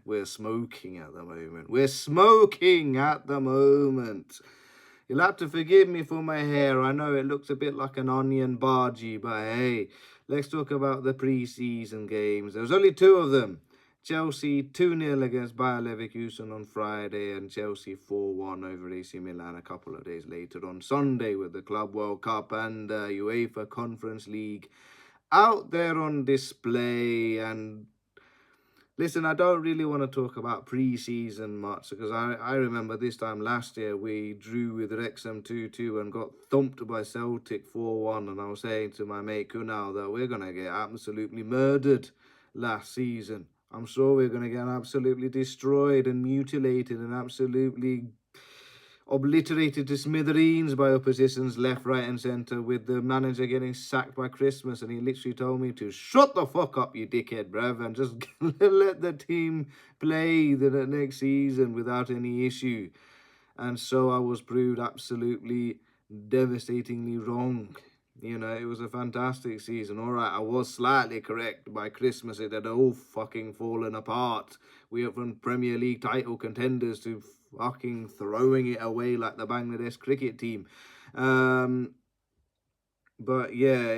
We're smoking at the moment. We're smoking at the moment. You'll have to forgive me for my hair. I know it looks a bit like an onion bhaji, but hey, let's talk about the pre-season games. There was only two of them. Chelsea 2-0 against Bayer Leverkusen on Friday, and Chelsea 4-1 over AC Milan a couple of days later on Sunday, with the Club World Cup and UEFA Conference League out there on display. And listen, I don't really want to talk about pre-season much, because I remember this time last year we drew with Wrexham 2-2 and got thumped by Celtic 4-1, and I was saying to my mate Kunal that we're going to get absolutely murdered last season. I'm sure we're going to get absolutely destroyed and mutilated and absolutely obliterated to smithereens by oppositions left, right and centre, with the manager getting sacked by Christmas. And he literally told me to shut the fuck up, you dickhead, bruv, and just let the team play the next season without any issue. And so I was proved absolutely devastatingly wrong. You know, it was a fantastic season. All right, I was slightly correct. By Christmas, it had all fucking fallen apart. We went from Premier League title contenders to fucking throwing it away like the Bangladesh cricket team. But yeah,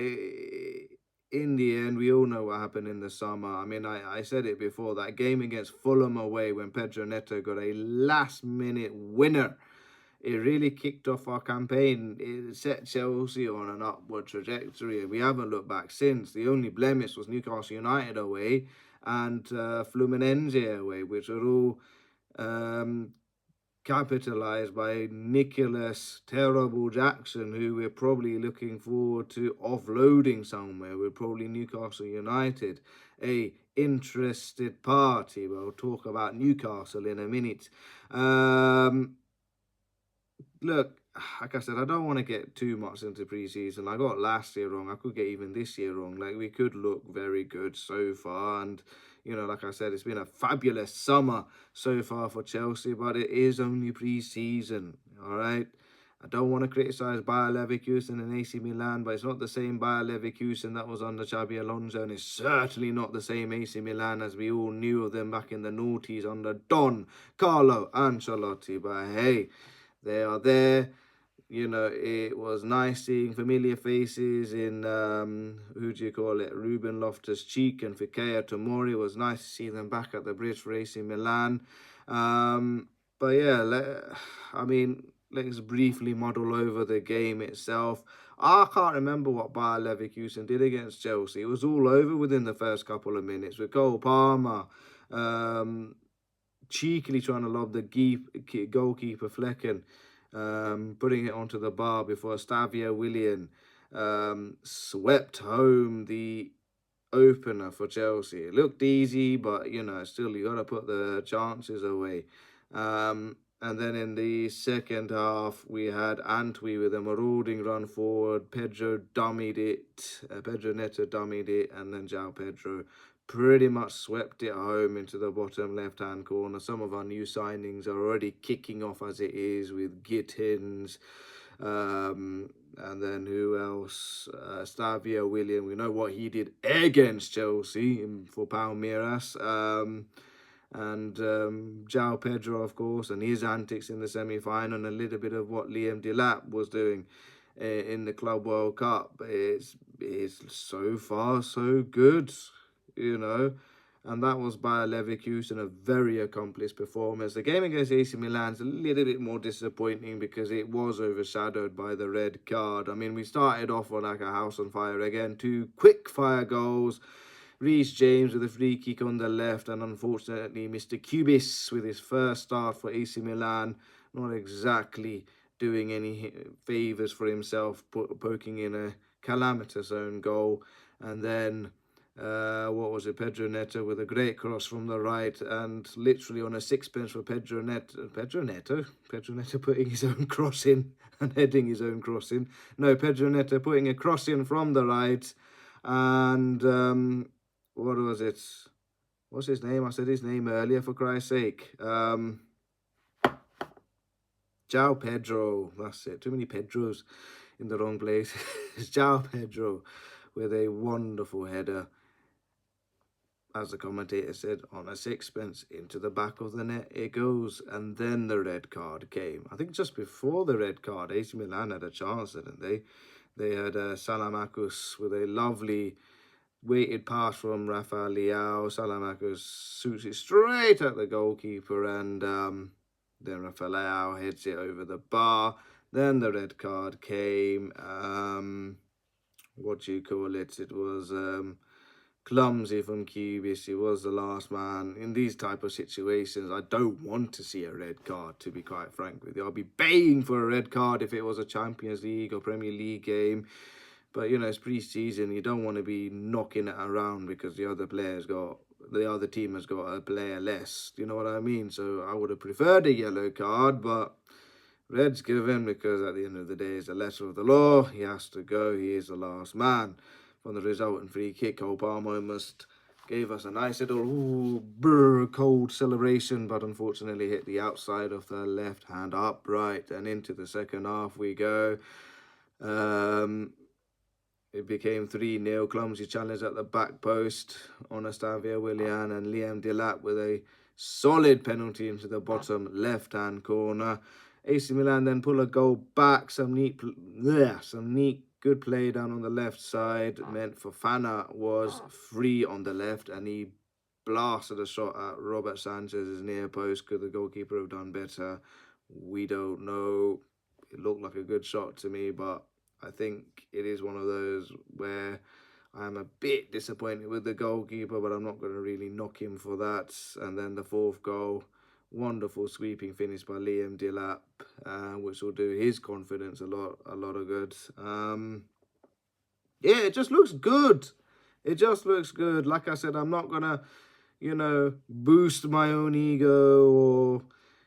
in the end, we all know what happened in the summer. I mean, I said it before, that game against Fulham away when Pedro Neto got a last-minute winner, it really kicked off our campaign. It set Chelsea on an upward trajectory, and we haven't looked back since. The only blemish was Newcastle United away and Fluminense away, which are all capitalised by Nicholas Terrible Jackson, who we're probably looking forward to offloading somewhere. We're probably Newcastle United, a interested party. We'll talk about Newcastle in a minute. Look, like I said, I don't want to get too much into pre-season. I got last year wrong. I could get even this year wrong. Like, we could look very good so far. And, you know, like I said, it's been a fabulous summer so far for Chelsea, but it is only pre-season, all right? I don't want to criticise Bayer Leverkusen and AC Milan, but it's not the same Bayer Leverkusen that was under Xabi Alonso, and it's certainly not the same AC Milan as we all knew of them back in the noughties under Don Carlo Ancelotti. But hey, they are there. You know, it was nice seeing familiar faces in, Ruben Loftus-Cheek and Fikayo Tomori. It was nice to see them back at the bridge for AC Milan. But yeah, I mean, let's briefly muddle over the game itself. I can't remember what Bayer Leverkusen did against Chelsea. It was all over within the first couple of minutes, with Cole Palmer cheekily trying to lob the goalkeeper Flecken, putting it onto the bar before Stavia Willian swept home the opener for Chelsea. It looked easy, but, you know, still you got to put the chances away. And then in the second half, we had Antwi with a marauding run forward. Pedro dummied it. Pedro Neto dummied it, and then João Pedro pretty much swept it home into the bottom left-hand corner. Some of our new signings are already kicking off as it is, with Gittins, and then who else? Stavia Willian. We know what he did against Chelsea for Palmeiras. And João Pedro, of course, and his antics in the semi-final, and a little bit of what Liam Delap was doing in the Club World Cup. It's so far so good, you know. And that was Bayer Leverkusen, a very accomplished performance. The game against AC Milan's a little bit more disappointing because it was overshadowed by the red card. I mean, we started off on like a house on fire again. 2 quick-fire goals. Reece James with a free kick on the left, and unfortunately Mr. Cubis with his first start for AC Milan, not exactly doing any favours for himself, poking in a calamitous own goal. And then Pedro Neto with a great cross from the right, and literally on a sixpence for Pedro Neto putting his own cross in and heading his own cross in. No, Pedro Neto putting a cross in from the right, and what was it? What's his name? I said his name earlier, for Christ's sake. João Pedro. That's it. Too many Pedros in the wrong place. It's João Pedro with a wonderful header. as the commentator said, on a sixpence, into the back of the net it goes. And then the red card came. I think just before the red card, AC Milan had a chance, didn't they? They had Salamakos with a lovely weighted pass from Rafael Leao. Salamakos shoots it straight at the goalkeeper, and then Rafael Leao hits it over the bar. Then the red card came. What do you call it? It was clumsy from Cubis. He was the last man. In these type of situations, I don't want to see a red card, to be quite frank with you. I'll be baying for a red card if it was a Champions League or Premier League game. But, you know, it's pre-season. You don't want to be knocking it around because the other team has got a player less. You know what I mean? So I would have preferred a yellow card, but red's given because at the end of the day, it's a letter of the law. He has to go. He is the last man. From the resultant free kick, Hope almost gave us a nice little cold celebration, but unfortunately hit the outside of the left hand upright, and into the second half we go. It became 3-0, clumsy challenge at the back post on Estavio Willian, and Liam Delap with a solid penalty into the bottom left-hand corner. AC Milan then pull a goal back, some neat good play down on the left side, meant Fofana was free on the left, and he blasted a shot at Robert Sanchez's near post. Could the goalkeeper have done better? We don't know. It looked like a good shot to me, but I think it is one of those where I'm a bit disappointed with the goalkeeper, but I'm not going to really knock him for that. And then the fourth goal, wonderful sweeping finish by Liam Delap, which will do his confidence a lot of good. Yeah, it just looks good. It just looks good. Like I said, I'm not going to, you know, boost my own ego or,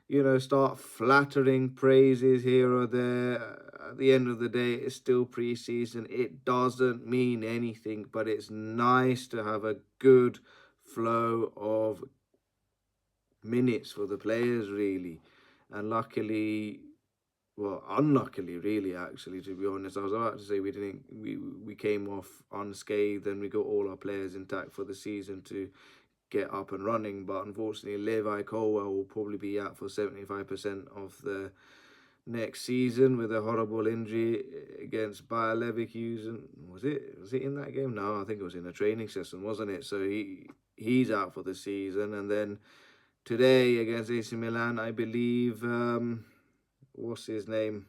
you know, start flattering praises here or there. At the end of the day, it's still pre-season. It doesn't mean anything, but it's nice to have a good flow of minutes for the players, really. And luckily, well, unluckily, really, actually, to be honest, I was about to say we came off unscathed and we got all our players intact for the season to get up and running. But unfortunately, Levi Colwill will probably be out for 75% of the next season with a horrible injury against Bayer Leverkusen. Was it in that game? No, I think it was in a training session, wasn't it? So he's out for the season. And then today against AC Milan, I believe, what's his name?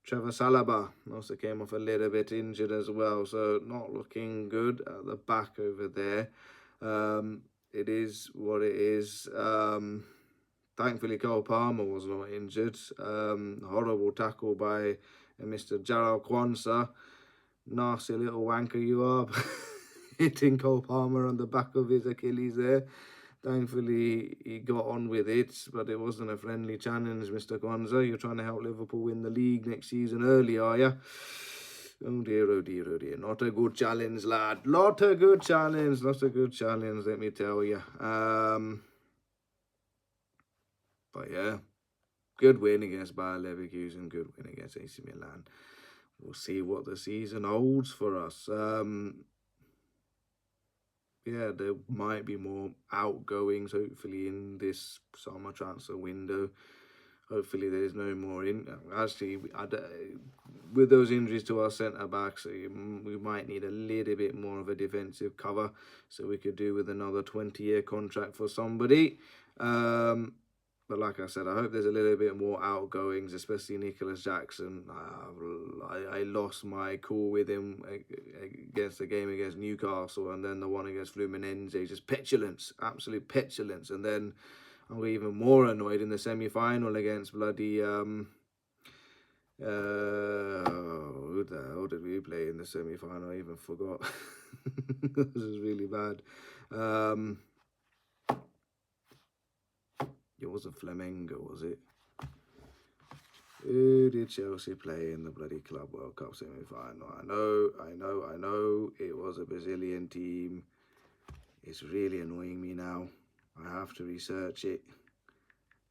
Trevor Chalobah also came off a little bit injured as well, so not looking good at the back over there. It is what it is. Thankfully, Cole Palmer was not injured. Horrible tackle by Mr. Jarrell Kwanzaa. Nasty little wanker you are. Hitting Cole Palmer on the back of his Achilles there. Thankfully, he got on with it, but it wasn't a friendly challenge, Mr. Kwanzaa. You're trying to help Liverpool win the league next season early, are you? Oh dear, oh dear, oh dear. Not a good challenge, lad. Not a good challenge, let me tell you. But yeah, good win against Bayer Leverkusen, good win against AC Milan. We'll see what the season holds for us. Yeah, there might be more outgoings, hopefully, in this summer transfer window. Hopefully, there's no more actually, with those injuries to our centre-backs, we might need a little bit more of a defensive cover, so we could do with another 20-year contract for somebody. But like I said, I hope there's a little bit more outgoings, especially Nicholas Jackson. I lost my cool with him against the game against Newcastle, and then the one against Fluminense. Just petulance, absolute petulance. And then I got even more annoyed in the semi-final against bloody... who the hell did we play in the semi-final? I even forgot. This is really bad. It wasn't Flamengo, was it? Who did Chelsea play in the bloody Club World Cup semi-final? I know. It was a Brazilian team. It's really annoying me now. I have to research it.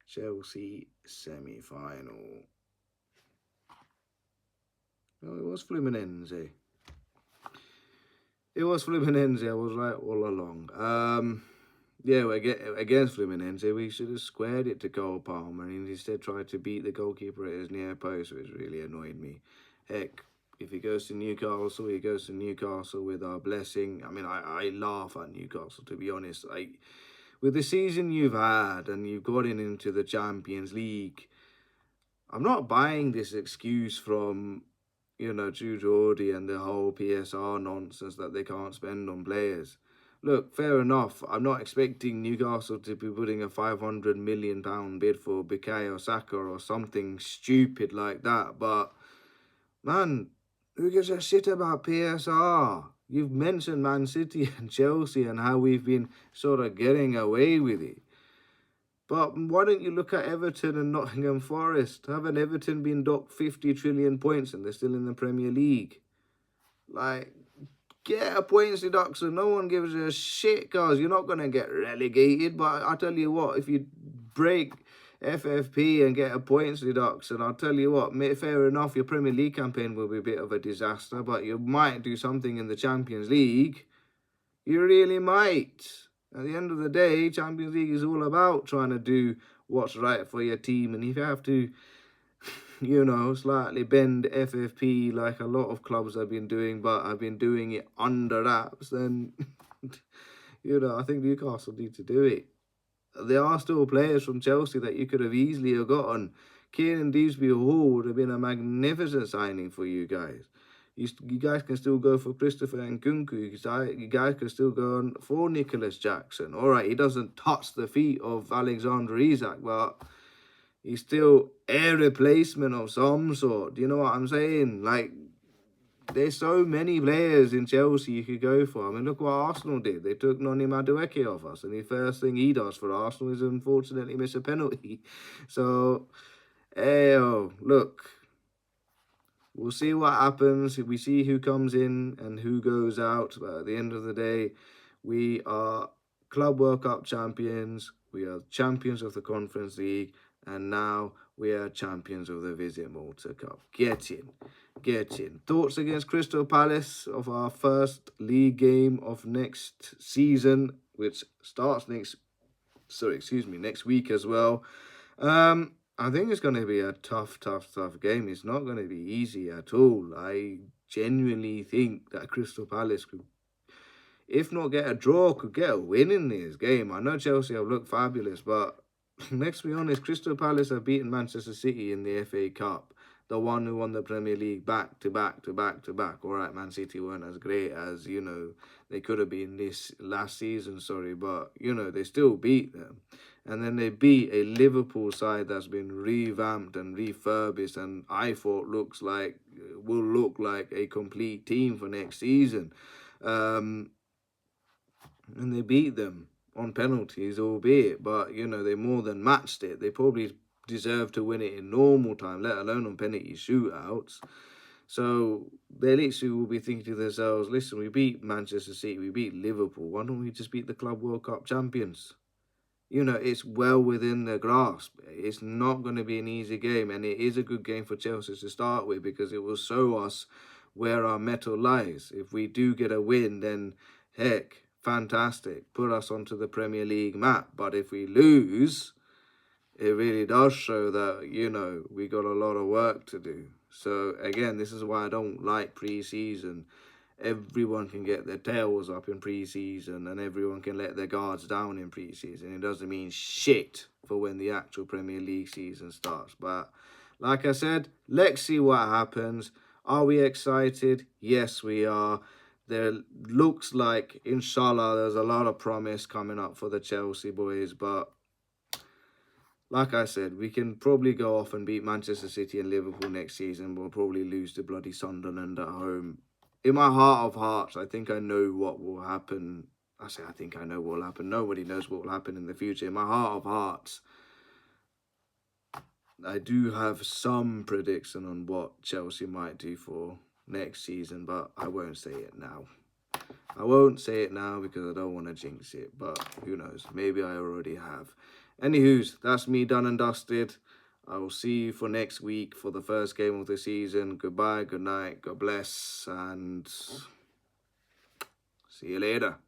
Chelsea semi-final. No, it was Fluminense. It was Fluminense, I was right all along. Yeah, against Fluminense, we should have squared it to Cole Palmer and instead tried to beat the goalkeeper at his near post, which really annoyed me. Heck, if he goes to Newcastle, he goes to Newcastle with our blessing. I mean, I laugh at Newcastle, to be honest. With the season you've had and you've gotten into the Champions League, I'm not buying this excuse from, Drew Geordie and the whole PSR nonsense that they can't spend on players. Look, fair enough. I'm not expecting Newcastle to be putting a £500 million bid for Bukayo Saka or something stupid like that. But, man, who gives a shit about PSR? You've mentioned Man City and Chelsea and how we've been sort of getting away with it. But why don't you look at Everton and Nottingham Forest? Haven't Everton been docked 50 trillion points and they're still in the Premier League? Like, get a points deduction. No one gives a shit, cause you're not going to get relegated. But I tell you what, if you break FFP and get a points deduction, I'll tell you what, fair enough, your Premier League campaign will be a bit of a disaster, but you might do something in the Champions League. You really might. At the end of the day, Champions League is all about trying to do what's right for your team. And if you have to, slightly bend FFP like a lot of clubs have been doing, but have been doing it under wraps, then, I think Newcastle need to do it. There are still players from Chelsea that you could have easily have gotten. Kieran Deesby-Hall would have been a magnificent signing for you guys. You guys can still go for Christopher Nkunku. You guys can still go on for Nicholas Jackson. All right, he doesn't touch the feet of Alexander Isak, but he's still a replacement of some sort. Do you know what I'm saying? Like, there's so many players in Chelsea you could go for. I mean, look what Arsenal did. They took Noni Madueke off us, and the first thing he does for Arsenal is unfortunately miss a penalty. So, look. We'll see what happens. We see who comes in and who goes out. But at the end of the day, we are Club World Cup champions. We are champions of the Conference League. And now we are champions of the Visit Malta Cup. Get in. Thoughts against Crystal Palace of our first league game of next season, which starts next week as well. I think it's going to be a tough game. It's not going to be easy at all. I genuinely think that Crystal Palace could, if not get a draw, could get a win in this game. I know Chelsea have looked fabulous, but let's be honest, Crystal Palace have beaten Manchester City in the FA Cup, the one who won the Premier League back to back. All right, Man City weren't as great as, they could have been this last season, but, they still beat them. And then they beat a Liverpool side that's been revamped and refurbished and I thought will look like a complete team for next season. And they beat them on penalties, albeit, but, they more than matched it. They probably deserve to win it in normal time, let alone on penalty shootouts. So they literally will be thinking to themselves, listen, we beat Manchester City, we beat Liverpool, why don't we just beat the Club World Cup champions? It's well within their grasp. It's not going to be an easy game, and it is a good game for Chelsea to start with because it will show us where our mettle lies. If we do get a win, then heck, fantastic. Put us onto the Premier League map. But if we lose, it really does show that, we got a lot of work to do. So, again, this is why I don't like pre-season. Everyone can get their tails up in pre-season and everyone can let their guards down in pre-season. It doesn't mean shit for when the actual Premier League season starts. But like I said, let's see what happens. Are we excited? Yes, we are. There looks like, Insha'Allah, there's a lot of promise coming up for the Chelsea boys. But like I said, we can probably go off and beat Manchester City and Liverpool next season. We'll probably lose to bloody Sunderland at home. In my heart of hearts, I think I know what will happen. I think I know what will happen. Nobody knows what will happen in the future. In my heart of hearts, I do have some prediction on what Chelsea might do for next season, but I won't say it now. I won't say it now because I don't want to jinx it, but who knows? Maybe I already have. Anywho's, that's me done and dusted. I will see you for next week for the first game of the season. Goodbye, good night, God bless, and See you later.